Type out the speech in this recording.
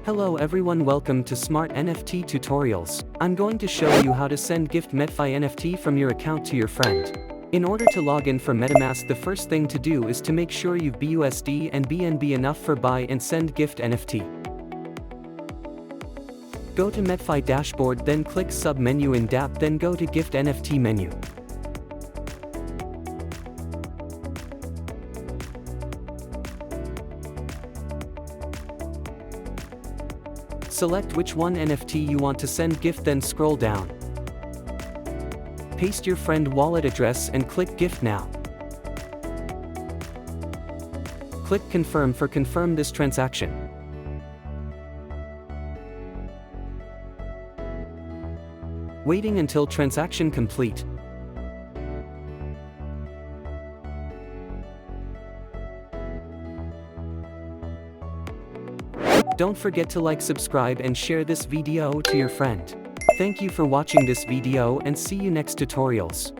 Hello everyone, welcome to Smart NFT Tutorials. I'm going to show you how to send gift MetaFi NFT from your account to your friend. In order to log in from MetaMask, the first thing to do is to make sure you've BUSD and BNB enough for buy and send gift NFT. Go to MetaFi dashboard, then click sub menu in DApp, then go to gift NFT menu. Select which one NFT you want to send gift, then scroll down. Paste your friend wallet address and click gift now. Click confirm for confirm this transaction. Waiting until transaction complete. Don't forget to like, subscribe and share this video to your friend. Thank you for watching this video and see you next tutorials.